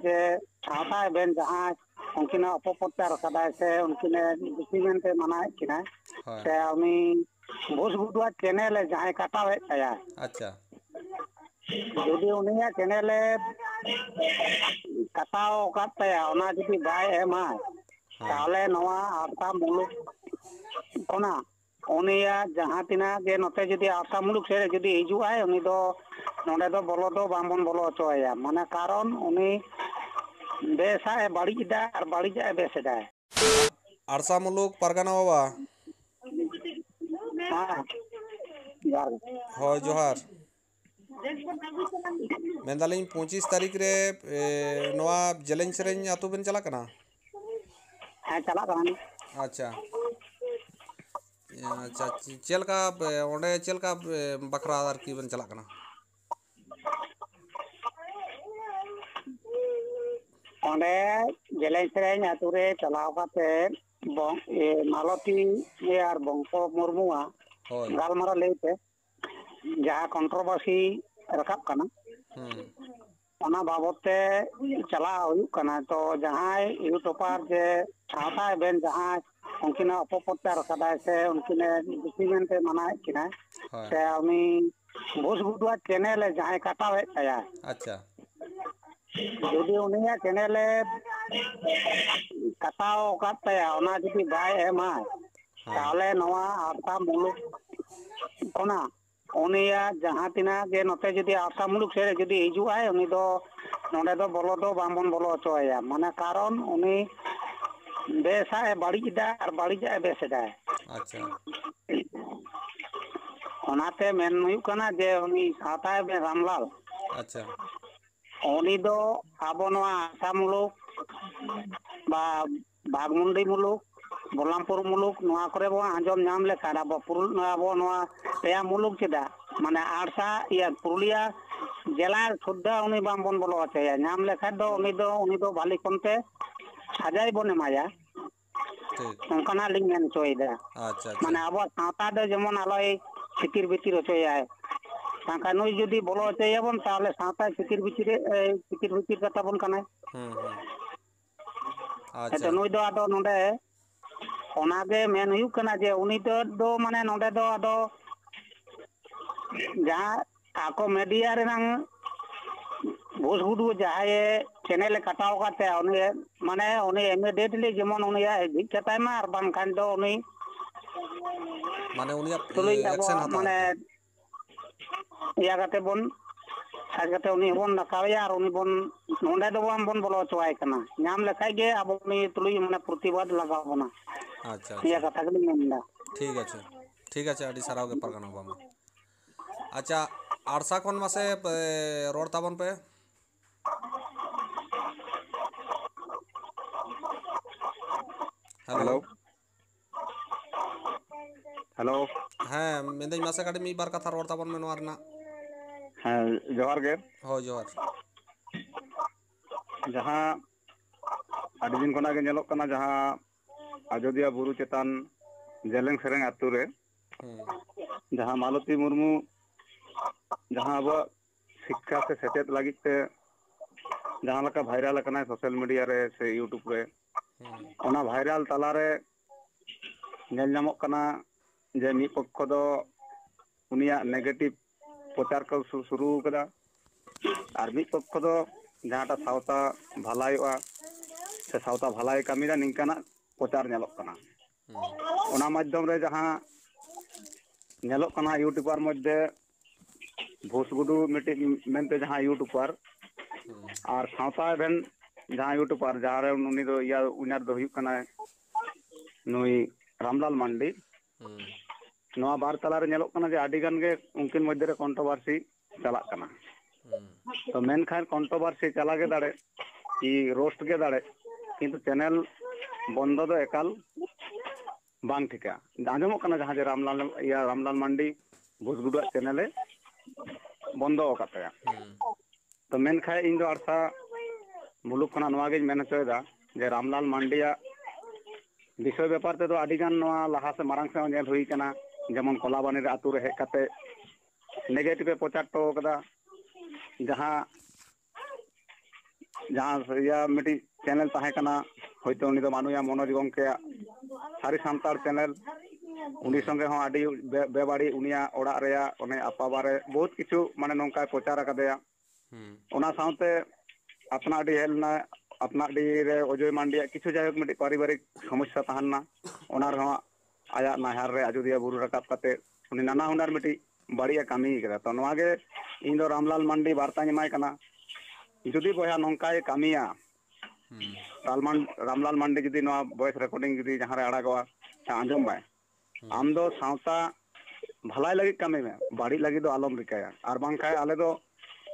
ᱡᱮ ᱥᱟᱶᱛᱟ ᱵᱮᱱ ᱡᱟᱦᱟᱸ ᱩᱱᱠᱤᱱᱟᱜ ᱚᱯᱚᱯᱨᱪᱟᱨ ᱟᱠᱟᱫᱟᱭ ᱥᱮ ᱩᱱᱠᱤᱱᱟᱜ ᱫᱩᱥᱤ ᱢᱮᱱᱛᱮ ᱢᱟᱱᱟᱣᱮᱫ ᱠᱤᱱᱟᱹ ᱦᱳᱭ ᱥᱮ ᱩᱱᱤ ᱵᱷᱩᱥ ᱵᱷᱩᱴᱩᱣᱟᱜ ᱪᱮᱱᱮᱞᱮ ᱡᱟᱦᱟᱸᱭ ᱠᱟᱴᱟᱣᱮᱫ ᱛᱟᱭᱟ ᱟᱪᱪᱷᱟ ᱡᱩᱫᱤ ᱩᱱᱤᱭᱟᱜ ᱪᱮᱱᱮᱞᱮ ᱠᱟᱴᱟᱣ ᱟᱠᱟᱫ ᱛᱟᱭᱟ ᱚᱱᱟ ᱡᱩᱫᱤ ᱵᱟᱭ ᱮᱢᱟ ᱦᱮᱸ ᱛᱟᱦᱚᱞᱮ ᱱᱚᱣᱟ ᱟᱥᱟ ᱢᱩᱞᱩᱠ ᱠᱷᱚᱱᱟᱜ ᱩᱱᱤᱭᱟᱜ ᱡᱟᱦᱟᱸ ᱛᱤᱱᱟᱹᱜ ᱜᱮ ᱱᱚᱛᱮ ᱡᱩᱫᱤ ᱟᱥᱟ ᱢᱩᱞᱩᱠ ᱥᱮᱫ ᱡᱩᱫᱤ ᱦᱤᱡᱩᱜ ᱟᱭ ᱩᱱᱤ ᱫᱚ ᱱᱚᱰᱮ ᱫᱚ ᱵᱚᱞᱚ ᱫᱚ ᱵᱟᱝᱵᱚᱱ ᱵᱚᱞᱚ ᱦᱚᱪᱚᱣᱟᱭᱟ ᱢᱟᱱᱮ ᱠᱟᱨᱚᱱ ᱩᱱᱤ ᱵᱮᱥᱟᱜ ᱮ ᱵᱟᱹᱲᱤᱡ ᱮᱫᱟ ᱟᱨ ᱵᱟᱹᱲᱤᱡᱟᱜ ᱮ ᱵᱮᱥ ᱮᱫᱟ ᱟᱲᱥᱟ ᱢᱩᱞᱩᱠ ᱯᱟᱨᱜᱟᱱᱟ ᱵᱟᱵᱟ ᱦᱮᱸ ᱡᱚᱦᱟᱨ ᱜᱮ ᱦᱳᱭ ᱡᱚᱦᱟᱨ ᱢᱮᱱᱫᱟᱞᱤᱧ 25 ᱛᱟᱹᱨᱤᱠᱷ ᱨᱮ ᱱᱚᱣᱟ ᱡᱮᱞᱮᱧ ᱥᱮᱨᱮᱧ ᱟᱹᱛᱩ ᱵᱮᱱ ᱪᱟᱞᱟᱜ ᱠᱟᱱᱟ ᱦᱮᱸ ᱪᱟᱞᱟᱜ ᱠᱟᱱᱟᱞᱤᱧ ᱟᱪᱪᱷᱟ ᱟᱪᱪᱷᱟ ᱪᱮᱫ ᱞᱮᱠᱟ ᱚᱸᱰᱮ ᱪᱮᱫ ᱞᱮᱠᱟ ᱵᱟᱠᱷᱨᱟ ᱟᱨᱠᱤ ᱵᱮᱱ ᱪᱟᱞᱟᱜ ᱠᱟᱱᱟ ᱚᱸᱰᱮ ᱡᱮᱞᱮᱧ ᱥᱮᱨᱮᱧ ᱟᱛᱳ ᱨᱮ ᱪᱟᱞᱟᱣ ᱠᱟᱛᱮᱫ ᱢᱟᱞᱚᱛᱤ ᱟᱨ ᱵᱚᱝᱥᱚ ᱢᱩᱨᱢᱩᱣᱟᱜ ᱦᱳᱭ ᱜᱟᱞᱢᱟᱨᱟᱣ ᱞᱟᱹᱭᱛᱮ ᱡᱟᱦᱟᱸ ᱠᱚᱱᱴᱨᱳᱵᱷᱟᱨᱥᱤ ᱨᱟᱠᱟᱵ ᱠᱟᱱᱟ ᱦᱩᱸ ᱚᱱᱟ ᱵᱟᱵᱚᱫ ᱛᱮ ᱪᱟᱞᱟᱣ ᱦᱩᱭᱩᱜ ᱠᱟᱱᱟ ᱛᱚ ᱡᱟᱦᱟᱸᱭ ᱤᱭᱩᱴᱩᱵᱟᱨ ᱡᱮ ᱥᱟᱶᱛᱟ ᱵᱮᱱ ᱡᱟᱦᱟᱸᱭ ᱩᱱᱠᱤᱱᱟᱜ ᱚᱯᱚᱯᱨᱪᱟᱨ ᱟᱠᱟᱫᱟᱭ ᱥᱮ ᱩᱱᱠᱤᱱᱟᱜ ᱫᱩᱥᱤ ᱢᱮᱱᱛᱮ ᱢᱟᱱᱟᱣᱮᱫ ᱠᱤᱱᱟᱹ ᱦᱳᱭ ᱥᱮ ᱩᱱᱤ ᱵᱷᱩᱥ ᱵᱷᱩᱴᱩᱣᱟᱜ ᱪᱮᱱᱮᱞᱮ ᱡᱟᱦᱟᱸᱭ ᱠᱟᱴᱟᱣᱮᱫ ᱛᱟᱭᱟ ᱟᱪᱪᱷᱟ ᱡᱩᱫᱤ ᱩᱱᱤᱭᱟᱜ ᱪᱮᱱᱮᱞᱮ ᱠᱟᱴᱟᱣ ᱟᱠᱟᱫ ᱛᱟᱭᱟ ᱚᱱᱟ ᱡᱩᱫᱤ ᱵᱟᱭ ᱮᱢᱟ ᱦᱮᱸ ᱛᱟᱦᱚᱞᱮ ᱱᱚᱣᱟ ᱟᱥᱟ ᱢᱩᱞᱩᱠ ᱠᱷᱚᱱᱟᱜ ᱩᱱᱤᱭᱟᱜ ᱡᱟᱦᱟᱸ ᱛᱤᱱᱟᱹᱜ ᱜᱮ ᱱᱚᱛᱮ ᱡᱩᱫᱤ ᱟᱥᱟ ᱢᱩᱞᱩᱠ ᱥᱮᱫ ᱡᱩᱫᱤ ᱦᱤᱡᱩᱜ ᱟᱭ ᱩᱱᱤ ᱫᱚ ᱱᱚᱰᱮ ᱫᱚ ᱵᱚᱞᱚ ᱫᱚ ᱵᱟᱝᱵᱚᱱ ᱵᱚᱞᱚ ᱦᱚᱪᱚᱣᱟᱭᱟ ᱢᱟᱱᱮ ᱠᱟᱨᱚᱱ ᱩᱱᱤ ᱵᱮᱥᱟᱜ ᱮ ᱵᱟᱹᱲᱤᱡ ᱮᱫᱟ ᱟᱨ ᱵᱟᱹᱲᱤᱡᱟᱜ ᱮ ᱵᱮᱥ ᱮᱫᱟ ᱟᱪᱪᱷᱟ ᱚᱱᱟᱛᱮ ᱢᱮᱱ ᱦᱩᱭᱩᱜ ᱠᱟᱱᱟ ᱡᱮ ᱩᱱᱤ ᱥᱟᱶᱛᱟ ᱨᱟᱢᱞᱟᱞ ᱟᱪᱪᱷᱟ ᱩᱱᱤ ᱫᱚ ᱟᱵᱚ ᱱᱚᱣᱟ ᱟᱥᱟ ᱢᱩᱞᱩᱠ ᱵᱟ ᱵᱟᱜᱽᱢᱩᱱᱰᱤ ᱢᱩᱞᱩᱠ ᱵᱚᱞᱞᱟᱢᱯᱩᱨ ᱢᱩᱞᱩᱠ ᱱᱚᱣᱟ ᱠᱚᱨᱮ ᱵᱚᱱ ᱟᱸᱡᱚᱢ ᱧᱟᱢ ᱞᱮᱠᱷᱟᱱ ᱟᱵᱚ ᱱᱚᱣᱟ ᱯᱮᱭᱟ ᱢᱩᱞᱩᱠ ᱪᱮᱫᱟᱜ ᱢᱟᱱᱮ ᱟᱲᱥᱟ ᱯᱩᱨᱩᱞᱤᱭᱟᱹ ᱡᱮᱞᱟ ᱥᱩᱫᱽᱫᱷᱟ ᱩᱱᱤ ᱵᱟᱝᱵᱚᱱ ᱵᱚᱞᱚ ᱦᱚᱪᱚᱭᱟ ᱧᱟᱢ ᱞᱮᱠᱷᱟᱡ ᱫᱚ ᱩᱱᱤ ᱫᱚ ᱵᱷᱟᱞᱤ ᱠᱚᱱᱛᱮ ᱥᱟᱡᱟᱭ ᱵᱚᱱ ᱮᱢᱟᱭᱟ ᱴᱷᱤᱠ ᱚᱱᱠᱟᱱᱟᱜ ᱞᱤᱧ ᱢᱮᱱ ᱦᱚᱪᱚᱭᱮᱫᱟ ᱟᱪᱪᱷᱟ ᱟᱪᱪᱷᱟ ᱢᱟᱱᱮ ᱟᱵᱚᱣᱟᱜ ᱥᱟᱶᱛᱟ ᱫᱚ ᱡᱮᱢᱚᱱ ᱟᱞᱚᱭ ᱪᱷᱤᱛᱤᱨ ᱵᱤᱛᱤᱨ ᱦᱚᱪᱚᱭᱟᱭ ᱵᱟᱝᱠᱷᱟᱱ ᱱᱩᱭ ᱡᱩᱫᱤ ᱵᱚᱞᱚ ᱦᱚᱪᱚᱭᱮᱭᱟᱵᱚᱱ ᱛᱟᱦᱚᱞᱮ ᱥᱟᱶᱛᱟ ᱪᱤᱛᱤᱨ ᱵᱷᱤᱛᱤᱨ ᱠᱟᱛᱟ ᱵᱚᱱ ᱠᱟᱱᱟᱭ ᱦᱩᱸ ᱦᱩᱸ ᱦᱮᱸᱛᱚ ᱟᱪᱪᱷᱟ ᱱᱩᱭ ᱫᱚ ᱟᱫᱚ ᱱᱚᱰᱮ ᱚᱱᱟᱜᱮ ᱢᱮᱱ ᱦᱩᱭᱩᱜ ᱠᱟᱱᱟ ᱡᱮ ᱩᱱᱤ ᱫᱚ ᱢᱟᱱᱮ ᱱᱚᱰᱮ ᱫᱚ ᱟᱫᱚ ᱡᱟᱦᱟᱸ ᱟᱠᱚ ᱢᱤᱰᱤᱭᱟ ᱨᱮᱱᱟᱝ ᱵᱷᱩᱥ ᱵᱷᱩᱴᱩ ᱡᱟᱦᱟᱸᱭᱮ ᱪᱮᱱᱮᱞᱮ ᱠᱟᱴᱟᱣ ᱟᱠᱟᱫ ᱛᱟᱭᱟ ᱩᱱᱤ ᱤᱢᱤᱰᱤᱭᱮᱴᱞᱤ ᱡᱮᱢᱚᱱ ᱩᱱᱤᱭᱟᱜ ᱡᱷᱤᱡ ᱠᱟᱛᱟᱭ ᱢᱟ ᱟᱨ ᱵᱟᱝᱠᱷᱟᱱ ᱫᱚ ᱩᱱᱤ ᱢᱟᱱᱮ ᱩᱱᱤᱭᱟᱜ ᱛᱩᱞᱩᱡ ᱮᱠᱥᱮᱱ ᱟᱵᱚᱣᱟᱜ ᱦᱟᱛᱟᱣ ᱢᱟᱱᱮ ᱟᱨᱠᱤ ᱤᱭᱟᱹ ᱠᱟᱛᱮ ᱵᱚᱱ ᱥᱟᱡ ᱠᱟᱛᱮ ᱩᱱᱤ ᱦᱚᱸᱵᱚᱱ ᱰᱟᱠᱟᱣᱮᱭᱟ ᱟᱨ ᱩᱱᱤ ᱵᱚᱱ ᱱᱚᱰᱮ ᱫᱚ ᱵᱟᱝᱵᱚᱱ ᱵᱚᱞᱚ ᱦᱚᱪᱚᱣᱟᱭ ᱠᱟᱱᱟ ᱧᱟᱢ ᱞᱮᱠᱷᱟᱡ ᱜᱮ ᱟᱵᱚ ᱩᱱᱤ ᱛᱩᱞᱩᱡ ᱢᱟᱱᱮ ᱯᱨᱚᱛᱤᱵᱟᱫ ᱞᱟᱜᱟᱣ ᱵᱚᱱᱟ ᱟᱪᱪᱷᱟ ᱱᱤᱭᱟᱹ ᱟᱪᱪᱷᱟ ᱠᱟᱛᱷᱟ ᱜᱮᱞᱤᱧ ᱢᱮᱱᱫᱟ ᱴᱷᱤᱠ ᱟᱪᱷᱮ ᱴᱷᱤᱠ ᱟᱪᱷᱮ ᱟᱹᱰᱤ ᱥᱟᱨᱦᱟᱣ ᱜᱮ ᱯᱟᱨᱜᱟᱱᱟ ᱵᱟᱵᱟ ᱢᱟ ᱟᱪᱪᱷᱟ ᱟᱲᱥᱟ ᱠᱷᱚᱱ ᱢᱟᱥᱮ ᱨᱚᱲ ᱛᱟᱵᱚᱱ ᱯᱮ ᱦᱮᱞᱳ ᱦᱮᱞᱳ ᱦᱮᱸ ᱢᱮᱱᱫᱟᱹᱧ ᱢᱟᱥᱮ ᱠᱟᱹᱴᱤᱡ ᱢᱤᱫ ᱵᱟᱨ ᱠᱟᱛᱷᱟ ᱨᱚᱲ ᱛᱟᱵᱚᱱ ᱢᱮ ᱱᱚᱣᱟ ᱨᱮᱱᱟᱜ ᱦᱮᱸ ᱡᱚᱦᱟᱨ ᱜᱮ ᱦᱳᱭ ᱡᱚᱦᱟᱨ ᱡᱟᱦᱟᱸ ᱟᱹᱰᱤ ᱫᱤᱱ ᱠᱷᱚᱱᱟᱜ ᱜᱮ ᱧᱮᱞᱚᱜ ᱠᱟᱱᱟ ᱡᱟᱦᱟᱸ ᱟᱡᱚᱫᱤᱭᱟᱹ ᱵᱩᱨᱩ ᱪᱮᱛᱟᱱ ᱡᱮᱞᱮᱧ ᱥᱮᱨᱮᱧ ᱟᱛᱳ ᱨᱮ ᱦᱩᱸ ᱡᱟᱦᱟᱸ ᱢᱟᱞᱚᱛᱤ ᱢᱩᱨᱢᱩ ᱡᱟᱦᱟᱸ ᱟᱵᱚᱣᱟᱜ ᱥᱤᱠᱠᱷᱟ ᱥᱮ ᱥᱮᱪᱮᱫ ᱞᱟᱹᱜᱤᱫ ᱛᱮ ᱡᱟᱦᱟᱸ ᱞᱮᱠᱟ ᱵᱷᱟᱭᱨᱟᱞ ᱟᱠᱟᱱᱟᱭ ᱥᱳᱥᱟᱞ ᱢᱤᱰᱤᱭᱟ ᱨᱮ ᱥᱮ ᱤᱭᱩᱴᱩᱵᱽ ᱨᱮ ᱦᱩᱸ ᱚᱱᱟ ᱵᱷᱟᱭᱨᱟᱞ ᱛᱟᱞᱟᱨᱮ ᱧᱮᱞ ᱧᱟᱢᱚᱜ ᱠᱟᱱᱟ ᱡᱮ ᱢᱤᱫ ᱯᱚᱠᱠᱷᱚ ᱫᱚ ᱩᱱᱤᱭᱟᱜ ᱱᱮᱜᱮᱴᱤᱵᱷ ᱯᱨᱚᱪᱟᱨ ᱠᱚ ᱥᱩᱨᱩ ᱟᱠᱟᱫᱟ ᱟᱨ ᱢᱤᱫ ᱯᱚᱠᱠᱷᱚ ᱫᱚ ᱡᱟᱦᱟᱸᱴᱟᱜ ᱥᱟᱶᱛᱟ ᱵᱷᱟᱞᱟᱭᱚᱜᱼᱟ ᱥᱮ ᱥᱟᱶᱛᱟ ᱵᱷᱟᱞᱟᱭ ᱠᱟᱹᱢᱤᱭᱮᱫᱟ ᱱᱤᱝᱠᱟᱱᱟᱜ ᱯᱨᱚᱪᱟᱨ ᱧᱮᱞᱚᱜ ᱠᱟᱱᱟ ᱦᱩᱸ ᱚᱱᱟ ᱢᱟᱫᱽᱫᱷᱚᱢ ᱨᱮ ᱡᱟᱦᱟᱸ ᱧᱮᱞᱚᱜ ᱠᱟᱱᱟ ᱤᱭᱩᱴᱩᱵᱟᱨ ᱢᱚᱫᱽᱫᱷᱮ ᱵᱷᱩᱥ ᱜᱩᱰᱩ ᱢᱤᱫᱴᱤᱡ ᱢᱮᱱᱛᱮ ᱡᱟᱦᱟᱸ ᱤᱭᱩᱴᱩᱵᱟᱨ ᱦᱩᱸ ᱟᱨ ᱥᱟᱶᱛᱟ ᱨᱮᱱ ᱡᱟᱦᱟᱸᱭ ᱤᱭᱩᱴᱩᱵᱟᱨ ᱡᱟᱦᱟᱸᱨᱮ ᱩᱱᱤ ᱫᱚ ᱩᱭᱱᱟᱨ ᱫᱚ ᱦᱩᱭᱩᱜ ᱠᱟᱱᱟᱭ ᱱᱩᱭ ᱨᱟᱢᱞᱟᱞ ᱢᱟᱱᱰᱤ ᱦᱩᱸ ᱱᱚᱣᱟ ᱵᱟᱨ ᱛᱟᱞᱟᱨᱮ ᱧᱮᱞᱚᱜ ᱠᱟᱱᱟ ᱡᱮ ᱟᱹᱰᱤ ᱜᱟᱱ ᱜᱮ ᱩᱱᱠᱤᱱ ᱢᱚᱫᱽᱫᱷᱮ ᱨᱮ ᱠᱚᱱᱴᱨᱳᱵᱷᱟᱨᱥᱤ ᱪᱟᱞᱟᱜ ᱠᱟᱱᱟ ᱦᱩᱸ ᱛᱚ ᱢᱮᱱᱠᱷᱟᱱ ᱠᱚᱱᱴᱨᱳᱵᱷᱟᱨᱥᱤ ᱪᱟᱞᱟᱣ ᱜᱮ ᱫᱟᱲᱮ ᱠᱤ ᱨᱳᱥᱴ ᱜᱮ ᱫᱟᱲᱮ ᱠᱤᱱᱛᱩ ᱪᱮᱱᱮᱞ ᱵᱚᱱᱫᱚ ᱫᱚ ᱮᱠᱟᱞ ᱵᱟᱝ ᱴᱷᱤᱠᱟ ᱟᱸᱡᱚᱢᱚᱜ ᱠᱟᱱᱟ ᱡᱟᱦᱟᱸ ᱡᱮ ᱨᱟᱢᱞᱟᱞ ᱢᱟᱱᱰᱤ ᱵᱷᱩᱥ ᱜᱩᱰᱩᱣᱟᱜ ᱪᱮᱱᱮᱞᱮ ᱵᱚᱱᱫᱚ ᱟᱠᱟᱫ ᱛᱟᱭᱟ ᱦᱩᱸ ᱛᱚ ᱢᱮᱱᱠᱷᱟᱱ ᱤᱧ ᱫᱚ ᱟᱲᱥᱟ ᱢᱩᱞᱩᱠ ᱠᱷᱚᱱᱟᱜ ᱱᱚᱣᱟᱜᱤᱧ ᱢᱮᱱ ᱦᱚᱪᱚᱭᱮᱫᱟ ᱡᱮ ᱨᱟᱢᱞᱟᱞ ᱢᱟᱱᱰᱤᱭᱟᱜ ᱵᱤᱥᱚᱭ ᱵᱮᱯᱟᱨ ᱛᱮᱫᱚ ᱟᱹᱰᱤ ᱜᱟᱱ ᱱᱚᱣᱟ ᱞᱟᱦᱟ ᱥᱮᱫ ᱢᱟᱲᱟᱝ ᱥᱮᱫ ᱦᱚᱸ ᱧᱮᱞ ᱦᱩᱭ ᱟᱠᱟᱱᱟ ᱡᱮᱢᱚᱱ ᱠᱚᱞᱟᱵᱟᱱᱤ ᱨᱮ ᱟᱛᱳ ᱨᱮ ᱦᱮᱡ ᱠᱟᱛᱮ ᱱᱮᱜᱮᱴᱤᱵᱷ ᱮ ᱯᱨᱚᱪᱟᱨ ᱦᱚᱴᱚ ᱟᱠᱟᱫᱟ ᱡᱟᱦᱟᱸ ᱡᱟᱦᱟᱸ ᱤᱭᱟᱹ ᱢᱤᱫᱴᱤᱡ ᱪᱮᱱᱮᱞ ᱛᱟᱦᱮᱸ ᱠᱟᱱᱟ ᱦᱚᱭᱛᱳ ᱩᱱᱤ ᱫᱚ ᱵᱟᱹᱱᱩᱭᱟ ᱢᱚᱱᱳᱡᱽ ᱜᱚᱝᱠᱮᱭᱟᱜ ᱥᱟᱹᱨᱤ ᱥᱟᱱᱛᱟᱲ ᱪᱮᱱᱮᱞ ᱩᱱᱤ ᱥᱚᱸᱜᱮ ᱦᱚᱸ ᱟᱹᱰᱤ ᱵᱮᱵᱟᱹᱲᱤᱡ ᱩᱱᱤᱭᱟᱜ ᱚᱲᱟᱜ ᱨᱮᱭᱟᱜ ᱚᱱᱮ ᱟᱯᱟᱵᱟᱨᱮ ᱵᱚᱦᱩᱛ ᱠᱤᱪᱷᱩ ᱢᱟᱱᱮ ᱱᱚᱝᱠᱟᱭ ᱯᱨᱚᱪᱟᱨ ᱟᱠᱟᱫᱮᱭᱟ ᱚᱱᱟ ᱥᱟᱶᱛᱮ ᱟᱯᱱᱟᱰᱤ ᱦᱮᱡ ᱞᱮᱱᱟ ᱟᱯᱱᱟᱰᱤ ᱨᱮ ᱚᱡᱚᱭ ᱢᱟᱱᱰᱤᱭᱟᱜ ᱠᱤᱪᱷᱩ ᱡᱟᱭᱦᱳᱠ ᱢᱤᱫᱴᱤᱡ ᱯᱟᱨᱤᱵᱟᱨᱤᱠ ᱥᱚᱢᱚᱥᱥᱟ ᱛᱟᱦᱮᱸ ᱞᱮᱱᱟ ᱚᱱᱟ ᱨᱮᱦᱚᱸ ᱟᱭᱟᱜ ᱱᱟᱦᱟᱨ ᱨᱮ ᱟᱡᱚᱫᱤᱭᱟᱹ ᱵᱩᱨᱩ ᱨᱟᱠᱟᱵ ᱠᱟᱛᱮ ᱩᱱᱤ ᱱᱟᱱᱟ ᱦᱩᱱᱟᱹᱨ ᱢᱤᱫᱴᱤᱡ ᱵᱟᱹᱲᱤᱡ ᱮ ᱠᱟᱹᱢᱤ ᱠᱟᱫᱟ ᱛᱚ ᱱᱚᱣᱟ ᱜᱮ ᱤᱧ ᱫᱚ ᱨᱟᱢᱞᱟᱞ ᱢᱟᱱᱰᱤ ᱵᱟᱨᱛᱟᱧ ᱮᱢᱟᱭ ᱠᱟᱱᱟ ᱡᱩᱫᱤ ᱵᱚᱭᱦᱟ ᱱᱚᱝᱠᱟᱭ ᱠᱟᱹᱢᱤᱭᱟ ᱨᱟᱢᱞᱟᱞ ᱢᱟᱱᱰᱤ ᱡᱩᱫᱤ ᱱᱚᱣᱟ ᱵᱷᱚᱭᱮᱥ ᱨᱮᱠᱚᱨᱰᱤᱝ ᱡᱩᱫᱤ ᱡᱟᱦᱟᱸᱨᱮ ᱟᱲᱟᱜᱚᱜᱼᱟ ᱟᱸᱡᱚᱢ ᱢᱟᱭ ᱟᱢ ᱫᱚ ᱥᱟᱶᱛᱟ ᱵᱷᱟᱞᱟᱭ ᱞᱟᱹᱜᱤᱫ ᱠᱟᱹᱢᱤ ᱢᱮ ᱵᱟᱹᱲᱤᱡ ᱞᱟᱹᱜᱤᱫ ᱫᱚ ᱟᱞᱚᱢ ᱨᱤᱠᱟᱹᱭᱟ ᱟᱨ ᱵᱟᱝᱠᱷᱟᱡ ᱟᱞᱮ ᱫᱚ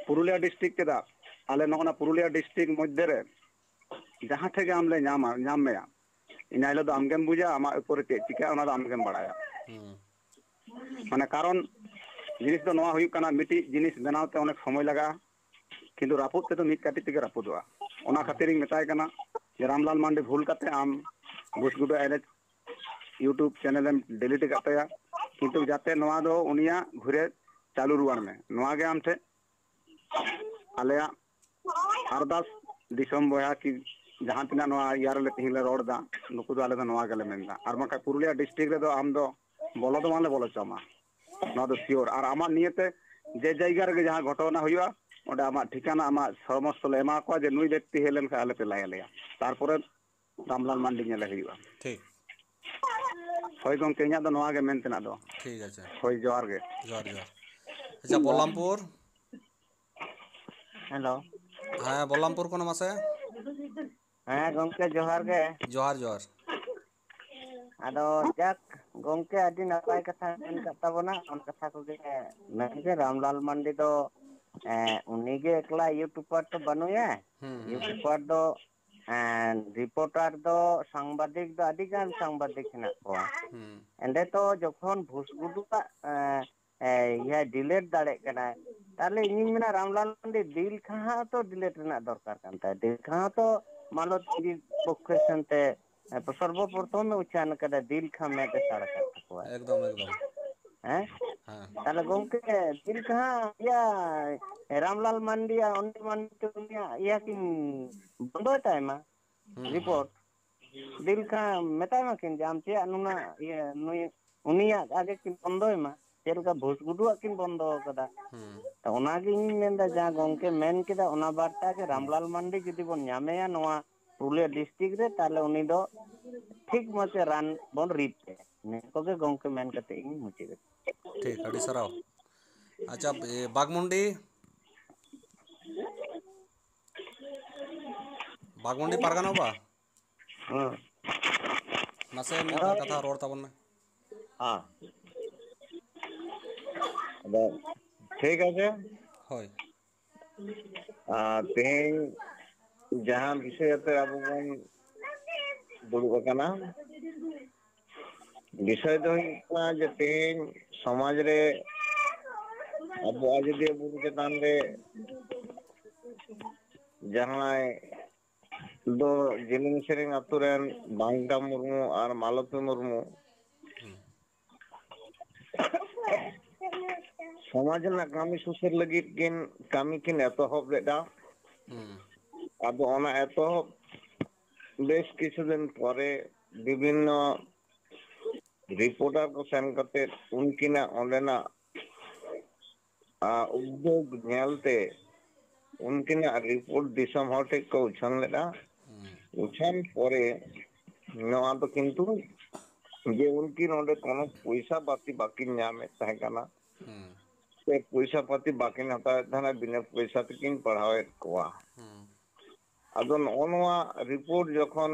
ᱯᱩᱨᱩᱞᱤᱭᱟᱹ ᱰᱤᱥᱴᱨᱤᱠᱴ ᱪᱮᱫᱟᱜ ᱟᱞᱮ ᱱᱚᱜᱼᱚ ᱯᱩᱨᱩᱞᱤᱭᱟᱹ ᱰᱤᱥᱴᱨᱤᱠᱴ ᱢᱚᱫᱽᱫᱷᱮ ᱨᱮ ᱡᱟᱦᱟᱸ ᱴᱷᱮᱡ ᱜᱮ ᱟᱢᱞᱮ ᱧᱟᱢ ᱢᱮᱭᱟ ᱤᱱᱟᱹ ᱦᱤᱞᱳᱜ ᱫᱚ ᱟᱢᱜᱮᱢ ᱵᱩᱡᱟ ᱟᱢᱟᱜ ᱩᱯᱚᱨᱮ ᱪᱮᱫ ᱪᱤᱠᱟᱹᱜᱼᱟ ᱚᱱᱟ ᱫᱚ ᱟᱢᱜᱮᱢ ᱵᱟᱲᱟᱭᱟ ᱢᱟᱱᱮ ᱠᱟᱨᱚᱱ ᱡᱤᱱᱤᱥ ᱫᱚ ᱱᱚᱣᱟ ᱦᱩᱭᱩᱜ ᱠᱟᱱᱟ ᱢᱤᱫᱴᱤᱡ ᱡᱤᱱᱤᱥ ᱵᱮᱱᱟᱣ ᱛᱮ ᱚনেক ᱥᱚᱢᱚᱭ ᱞᱟᱜᱟᱜᱼᱟ ᱠᱤᱱᱛᱩ ᱨᱟᱹᱯᱩᱫ ᱛᱮᱫᱚ ᱢᱤᱫ ᱠᱟᱹᱴᱤᱡ ᱛᱮᱜᱮ ᱨᱟᱹᱯᱩᱫᱚᱜᱼᱟ ᱚᱱᱟ ᱠᱷᱟᱹᱛᱤᱨᱤᱧ ᱢᱮᱛᱟᱭ ᱠᱟᱱᱟ ᱡᱮ ᱨᱟᱢᱞᱟᱞ ᱢᱟᱱᱰᱤ ᱵᱷᱩᱞ ᱠᱟᱛᱮ ᱟᱢ ᱜᱩᱥᱜᱩᱰᱟᱹ ᱮᱱᱮᱡ ᱤᱭᱩᱴᱩᱵᱽ ᱪᱮᱱᱮᱞᱮᱢ ᱰᱤᱞᱤᱴ ᱟᱠᱟᱫ ᱛᱟᱭᱟ ᱠᱤᱱᱛᱩ ᱡᱟᱛᱮ ᱱᱚᱣᱟ ᱫᱚ ᱩᱱᱤᱭᱟᱜ ᱜᱷᱩᱨᱮ ᱪᱟᱹᱞᱩ ᱨᱩᱣᱟᱹᱲ ᱢᱮ ᱱᱚᱣᱟ ᱜᱮ ᱟᱢ ᱴᱷᱮᱡ ᱟᱞᱮᱭᱟᱜ ᱟᱨᱫᱟᱥ ᱫᱤᱥᱚᱢ ᱵᱚᱭᱦᱟ ᱠᱤ ᱡᱟᱦᱟᱸ ᱛᱤᱱᱟᱹᱜ ᱱᱚᱣᱟ ᱤᱭᱟᱹ ᱨᱮᱞᱮ ᱛᱮᱦᱮᱧ ᱞᱮ ᱨᱚᱲ ᱮᱫᱟ ᱱᱩᱠᱩ ᱫᱚ ᱟᱞᱮ ᱫᱚ ᱱᱚᱣᱟ ᱜᱮᱞᱮ ᱢᱮᱱᱫᱟ ᱟᱨ ᱵᱟᱝᱠᱷᱟᱱ ᱯᱩᱨᱩᱞᱤᱭᱟᱹ ᱰᱤᱥᱴᱨᱤᱠᱴ ᱨᱮᱫᱚ ᱟᱢ ᱫᱚ ᱵᱚᱞᱚ ᱫᱚ ᱵᱟᱝᱞᱮ ᱵᱚᱞᱚ ᱦᱚᱪᱚᱣᱟᱢᱟ ᱱᱚᱣᱟ ᱫᱚ ᱥᱤᱭᱳᱨ ᱟᱨ ᱟᱢᱟᱜ ᱱᱤᱭᱮᱛᱮ ᱡᱮ ᱡᱟᱭᱜᱟ ᱨᱮᱜᱮ ᱡᱟᱦᱟᱸ ᱜᱷᱚᱴᱚᱱᱟ ᱦᱩᱭᱩᱜᱼᱟ ᱚᱸᱰᱮ ᱟᱢᱟᱜ ᱴᱷᱤᱠᱟᱱᱟ ᱟᱢᱟᱜ ᱥᱚᱢᱚᱥᱛᱚ ᱞᱮ ᱮᱢᱟ ᱠᱚᱣᱟ ᱡᱮ ᱱᱩᱭ ᱵᱮᱠᱛᱤ ᱦᱮᱡ ᱞᱮᱱᱠᱷᱟᱱ ᱟᱞᱮᱯᱮ ᱞᱟᱭᱟᱞᱮᱭᱟ ᱛᱟᱨᱯᱚᱨᱮ ᱨᱟᱢᱞᱟᱞ ᱢᱟᱱᱰᱤ ᱧᱮᱞᱮ ᱦᱩᱭᱩᱜᱼᱟ ᱴᱷᱤᱠ ᱦᱳᱭ ᱜᱚᱝᱠᱮ ᱤᱧᱟᱹᱜ ᱫᱚ ᱱᱚᱣᱟ ᱜᱮ ᱢᱮᱱ ᱛᱮᱱᱟᱜ ᱫᱚ ᱴᱷᱤᱠ ᱟᱪᱷᱮ ᱦᱳᱭ ᱡᱚᱦᱟᱨ ᱜᱮ ᱡᱚᱦᱟᱨ ᱡᱚᱦᱟᱨ ᱟᱪᱪᱷᱟ ᱵᱚᱞᱞᱟᱢᱯᱩᱨ ᱦᱮᱞᱳ ᱦᱮᱸ ᱵᱚᱞᱞᱟᱢᱯᱩᱨ ᱠᱷᱚᱱ ᱢᱟᱥᱮ ᱦᱮᱸ ᱜᱚᱝᱠᱮ ᱡᱚᱦᱟᱨ ᱜᱮ ᱡᱚᱦᱟᱨ ᱡᱚᱦᱟᱨ ᱟᱫᱚ ᱡᱟᱠ ᱜᱚᱝᱠᱮ ᱟᱹᱰᱤ ᱱᱟᱯᱟᱭ ᱠᱟᱛᱷᱟ ᱢᱮᱱ ᱠᱟᱜ ᱛᱟᱵᱚᱱᱟ ᱚᱱᱟ ᱠᱟᱛᱷᱟ ᱠᱚᱜᱮ ᱢᱮᱱᱜᱮ ᱨᱟᱢᱞᱟᱞ ᱢᱟᱱᱰᱤ ᱫᱚ ᱩᱱᱤᱜᱮ ᱮᱠᱞᱟ ᱤᱭᱩᱴᱩᱵᱟᱨ ᱫᱚ ᱵᱟᱹᱱᱩᱭᱟ ᱤᱭᱩᱴᱩᱵᱟᱨ ᱫᱚ ᱨᱤᱯᱳᱴᱟᱨ ᱫᱚ ᱥᱟᱝᱵᱟদিᱠ ᱫᱚ ᱟᱹᱰᱤ ᱜᱟᱱ ᱥᱟᱝᱵᱟদিᱠ ᱦᱮᱱᱟᱜ ᱠᱚᱣᱟ ᱮᱸᱰᱮ ᱛᱚ ᱡᱚᱠᱷᱚᱱ ᱵᱷᱩᱥᱜᱩᱰᱩᱣᱟᱜ ᱰᱤᱞᱮᱴ ᱫᱟᱲᱮᱜ ᱠᱟᱱᱟᱭ ᱛᱟᱦᱚᱞᱮ ᱤᱧᱤᱧ ᱢᱮᱱᱟ ᱨᱟᱢᱞᱟᱞ ᱢᱟᱱᱰᱤ ᱫᱤᱞ ᱠᱷᱟᱸ ᱦᱚᱸᱛᱚ ᱰᱤᱞᱮᱴ ᱨᱮᱱᱟᱜ ᱫᱚᱨᱠᱟর ᱠᱟᱱ ᱛᱟᱭᱟ ᱫᱤᱞ ᱠᱷᱟᱸ ᱦᱚᱸᱛᱚ ᱢᱟᱱᱚᱛ ᱯᱚᱠᱠᱷᱮ ᱥᱮᱱᱛᱮ ᱥᱚᱨᱵᱚᱯᱨᱚᱛᱷᱚᱢ ᱩᱪᱷᱟᱱ ᱠᱟᱫᱟ ᱫᱤᱞ ᱠᱷᱟᱸ ᱢᱮᱫ ᱮ ᱥᱟᱲ ᱟᱠᱟᱫ ᱛᱟᱠᱚᱣᱟ ᱮᱠᱫᱚᱢ ᱮᱠᱫᱚᱢ ᱦᱮᱸ ᱦᱮᱸ ᱛᱟᱦᱚᱞᱮ ᱜᱚᱝᱠᱮ ᱫᱤᱞ ᱠᱷᱟᱸ ᱨᱟᱢᱞᱟᱞ ᱢᱟᱱᱰᱤᱭᱟᱜ ᱚᱱᱤ ᱢᱟᱱᱰᱤ ᱩᱱᱤᱭᱟᱜ ᱤᱭᱟᱹ ᱠᱤᱱ ᱵᱚᱱᱫᱚᱭ ᱛᱟᱭᱢᱟ ᱨᱤᱯᱳᱨᱴ ᱫᱤᱞ ᱠᱷᱟᱸ ᱢᱮᱛᱟᱭ ᱢᱟᱠᱤᱱ ᱡᱮ ᱟᱢ ᱪᱮᱫ ᱱᱩᱱᱟᱹᱜ ᱱᱩᱭ ᱩᱱᱤᱭᱟᱜ ᱟᱜᱮ ᱠᱤᱱ ᱵᱚᱱᱫᱚᱭ ᱢᱟ ᱪᱮᱫ ᱞᱮᱠᱟ ᱵᱷᱩᱥᱜᱩᱰᱩᱣᱟᱜ ᱠᱤᱱ ᱵᱚᱱᱫᱚ ᱟᱠᱟᱫᱟ ᱚᱱᱟᱜᱮ ᱤᱧᱤᱧ ᱢᱮᱱᱫᱟ ᱡᱟᱦᱟᱸ ᱜᱚᱝᱠᱮ ᱢᱮᱱ ᱠᱮᱫᱟ ᱚᱱᱟ ᱵᱟᱨᱛᱟ ᱜᱮ ᱨᱟᱢᱞᱟᱞ ᱢᱟᱱᱰᱤ ᱡᱩᱫᱤ ᱵᱚᱱ ᱧᱟᱢᱮᱭᱟ ᱱᱚᱣᱟ ᱯᱩᱨᱩᱞᱤᱭᱟᱹ ᱰᱤᱥᱴᱨᱤᱠᱴ ᱨᱮ ᱛᱟᱦᱚᱞᱮ ᱩᱱᱤ ᱫᱚ ᱴᱷᱤᱠ ᱢᱚᱛᱚ ᱨᱟᱱ ᱵᱚᱱ ᱨᱤᱫ ᱛᱟᱭᱟ ᱱᱤᱭᱟᱹ ᱠᱚᱜᱮ ᱜᱚᱝᱠᱮ ᱢᱮᱱ ᱠᱟᱛᱮᱫ ᱤᱧ ᱢᱩᱪᱟᱹᱫ ᱴᱷᱤᱠ ᱟᱹᱰᱤ ᱥᱟᱨᱦᱟᱣ ᱟᱪᱪᱷᱟ ᱵᱟᱜᱽᱢᱩᱱᱰᱤ ᱵᱟᱜᱽᱢᱩᱱᱰᱤ ᱯᱟᱨᱜᱟᱱᱟ ᱵᱟ ᱦᱮᱸ ᱢᱟᱥᱮ ᱢᱤᱫ ᱵᱟᱨ ᱠᱟᱛᱷᱟ ᱨᱚᱲ ᱛᱟᱵᱚᱱ ᱢᱮ ᱟᱫᱚ ᱴᱷᱤᱠ ᱟᱪᱷᱮ ᱦᱳᱭ ᱛᱮᱦᱮᱧ ᱡᱟᱦᱟᱸ ᱵᱤᱥᱚᱭ ᱟᱛᱮ ᱟᱵᱚ ᱵᱚᱱ ᱫᱩᱲᱩᱵ ᱟᱠᱟᱱᱟ ᱵᱤᱥᱚᱭ ᱫᱚ ᱦᱩᱭᱩᱜ ᱠᱟᱱᱟ ᱡᱮ ᱛᱮᱦᱮᱧ ᱥᱚᱢᱟᱡᱽ ᱨᱮ ᱟᱵᱚ ᱟᱡᱚᱫᱤᱭᱟᱹ ᱵᱩᱨᱩ ᱪᱮᱛᱟᱱ ᱨᱮ ᱡᱟᱦᱟᱸᱭ ᱫᱚ ᱡᱮᱞᱮᱧ ᱥᱮᱨᱮᱧ ᱟᱛᱳ ᱨᱮᱱ ᱵᱟᱝᱜᱟ ᱢᱩᱨᱢᱩ ᱟᱨ ᱢᱟᱞᱚᱛᱤ ᱢᱩᱨᱢᱩ ᱥᱚᱢᱟᱡᱽ ᱨᱮᱱᱟᱜ ᱠᱟᱹᱢᱤ ᱥᱩᱥᱟᱹᱨ ᱞᱟᱹᱜᱤᱫ ᱠᱟᱹᱢᱤ ᱠᱤᱱ ᱮᱛᱚᱦᱚᱵ ᱞᱮᱫᱟ ᱟᱫᱚ ᱚᱱᱟ ᱮᱛᱚᱦᱚᱵ ᱵᱮᱥ ᱠᱤᱪᱷᱩ ᱫᱤᱱ ᱯᱚᱨᱮ ᱵᱤᱵᱷᱤᱱᱱᱚ ᱨᱤᱯᱳর্টার ᱠᱚ ᱥᱮᱱ ᱠᱟᱛᱮᱫ ᱩᱱᱠᱤᱱᱟᱜ ᱚᱸᱰᱮᱱᱟᱜ ᱩᱫᱽযোᱜᱽ ᱧᱮᱞᱛᱮ ᱩᱱᱠᱤᱱᱟᱜ ᱨᱤᱯᱳর্ᱴ ᱫᱤᱥᱚᱢ ᱦᱚᱲ ᱴᱷᱮᱡ ᱠᱚ ᱩᱪᱷᱟᱹᱱ ᱞᱮᱫᱟ ᱩᱪᱷᱟᱹᱱ ᱯᱚᱨᱮ ᱱᱚᱣᱟ ᱫᱚ ᱠᱤᱱᱛᱩ ᱡᱮ ᱩᱱᱠᱤᱱ ᱚᱸᱰᱮ ᱠᱳᱱᱳ ᱯᱚᱭᱥᱟ ᱯᱟᱛᱤ ᱵᱟᱹᱠᱤᱱ ᱧᱟᱢᱮᱫ ᱛᱟᱦᱮᱸ ᱠᱟᱱᱟ ᱥᱮ ᱯᱚᱭᱥᱟ ᱯᱟᱛᱤ ᱵᱟᱹᱠᱤᱱ ᱦᱟᱛᱟᱣᱮᱫ ᱛᱟᱦᱮᱱᱟ ᱵᱤᱱᱟᱹ ᱯᱚᱭᱥᱟ ᱛᱮᱠᱤᱱ ᱯᱟᱲᱦᱟᱣᱮᱫ ᱠᱚᱣᱟ ᱟᱫᱚ ᱱᱚᱜᱼᱚ ᱱᱚᱣᱟ ᱨᱤᱯᱳর্ᱴ ᱡᱚᱠᱷᱚᱱ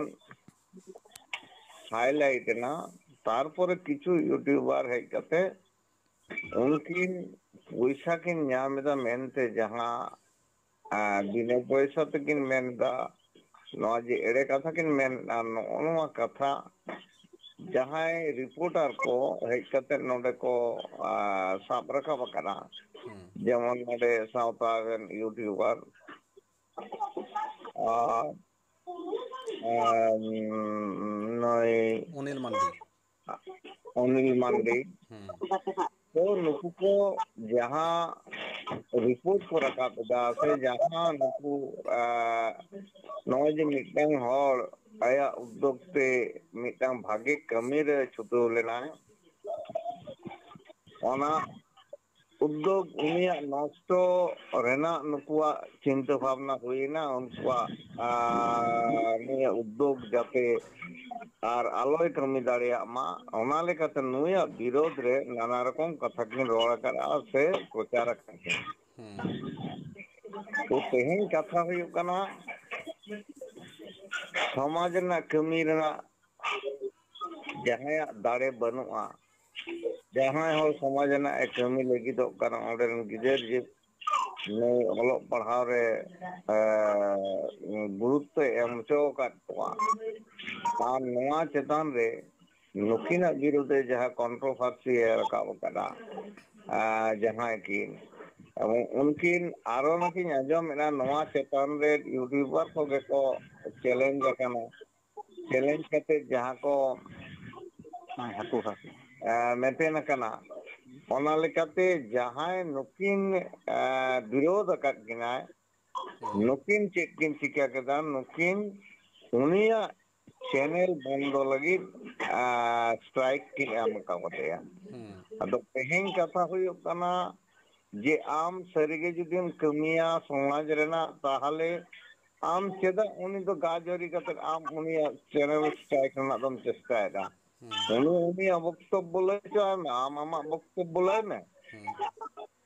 হাইলাইট এনা তারপরে কিছু ইউটিউবার হেজ কাতে উনকিন পয়সা কিন ñাম এদা মেনতে যাহা বিনা পয়সা তেকিন মেনদা নয়া যে এড়ে কথা কিন মেন নয়া কথা যাহাই রিপোর্টার কো হেজ কাতে নডে কো সাব রাখাব কানা যেমন নডে সাউথা রেন ইউটিউবার নয় অনিল মান্ডি অনিল মান্ডি তো নুকু কো যাহা রিপোর্ট को রাখাব दा से जहां नुकु नॉय जे मिटang हर आया उद्योग ते मिटang भागे कमी रे छुटो लेना ओना उद्योग उनिया नष्ट रेना नुकुआ चिंता भावना हुईना उनकुआ निया उद्योग जाते আর আলোয় কমি দাঁড়িয়ে মা ওনা লেখাতে নুয়া বিরোধ রে নানা রকম কথা কিন রড় করা সে প্রচার করে তো তেহেন কথা হইব কানা সমাজ না কমি রেনা জাহায়া দাঁড়ে বানুয়া জাহায় হল সমাজ না কমি লাগিত কারণ ওদের গিদের যে অলোক পড়াও রে গুরুত্ব এমচো কাটওয়া আর নোয়া চেতন রে নুকিনা বিরুদ্ধে যাহা কন্ট্রোভার্সি রাকাব কাদা জাহায় কিন এবং উনকিন আরো নাকি আজম এনা নোয়া চেতন রে ইউটিউবার কোগে কো চ্যালেঞ্জ কানা চ্যালেঞ্জ কাতে যাহা কো হাকু হাসি মেটেন কানা ওনা লেকাতে জাহায় নুকিন বিরোধ আকাত কিনায় নুকিन चेक किन चिका केदा नुकिन उनिया चैनल बंद लगी स्ट्राइक की एम का बतेया अदो तेहेन कथा हुयो कना जे आम सरिगे जुदिम कमिया समाज रेना ताहले आम चेदा उनी तो गाजरी कते आम उनिया चैनल स्ट्राइक ना दम चेष्टाएगा उनिया वक्तव्य बोले जो आम आमा वक्तव्य बोले में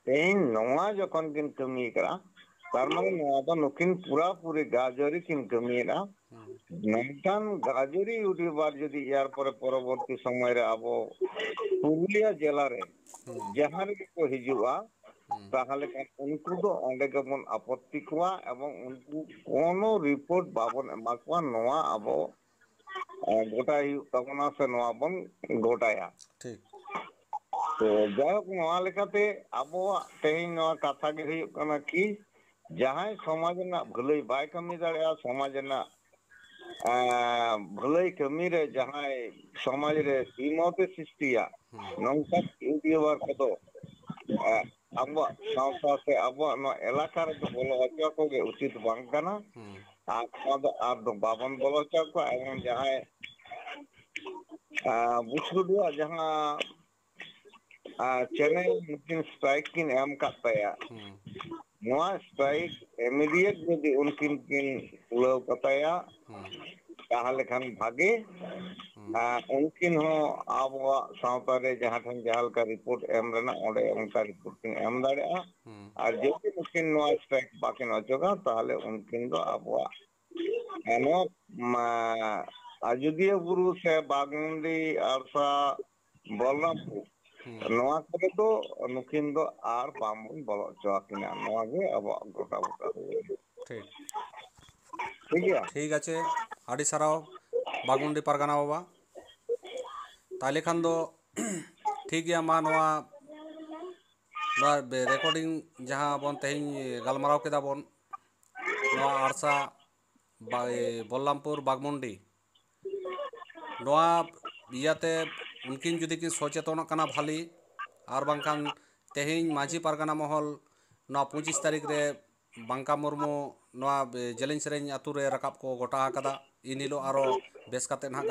तेहेन नवा जखन किन कमी करा तार माने नवा तो नुकिन पूरा पूरी गाजरी किन कमिया नंकान गाजरी यूट्यूबर जदि यार पर परवर्ती समय रे आबो पुरुलिया जिला रे जहां रे को हिजुआ ताहले उनको दो ओंडे गबन आपत्ति कुआ एवं उनको कोनो रिपोर्ट बाबन एमाकुआ नवा आबो गोटा तबना से नवा बन गोटाया ठीक तो जायक नवा लेकाते आबो तेहिन नवा कथा गे हुई कना की जहां समाज ना भलाई बाय कमी दाड़िया समाज ना भलाई कमी रे जहां समाज रे इमोते सृष्टिया नंका यूट्यूबर को अब सावता से अब नो एलाका रे बोलो अच्छा को गे उचित बांग कना आप दो बाबन बोलो अच्छा को एवं जहां बुछुडुआ जहां चैनल मुकिन स्ट्राइक किन एम कातया नवा स्ट्राइक इमीडिएट जदि उनकिन किन उलाव कताया ताहले खान भागे उनकिन हो आबवा सावता रे जहां ठन जहाल का रिपोर्ट एम रेना ओडे उनका रिपोर्ट किन एम दाड़िया और जदि उनकिन नवा स्ट्राइक बाकिन अचोगा ताहले उनकिन दो आबवा एनो अयोध्या गुरु से बागमुंडी आरसा बलरामपुर नवा करे तो नुकिन दो आर बामन बोलो चोकिना नवा गे अब गोटा गोटा ठीक ठीक আছে আডি সারাও বাগমুন্ডি পারগানা বাবা তাহলে খান দো ঠিক গিয়া मा नवा रेकर्डिंग जहाँ बन तेहिं गलमाराव केदा बन नवा आरसा बलरामपुर बागमुंडी नवा इयाते उनकिन जुदी कि सचेतन कना भाली और बांखान तेहिं माझी पारगाना महल नवा 25 तारीख रे बांका मुर्मू नवा जेलिंग सेरेंग आतु रे रकाब को गोटा आकादा इन हिलो आरो बेस काते ना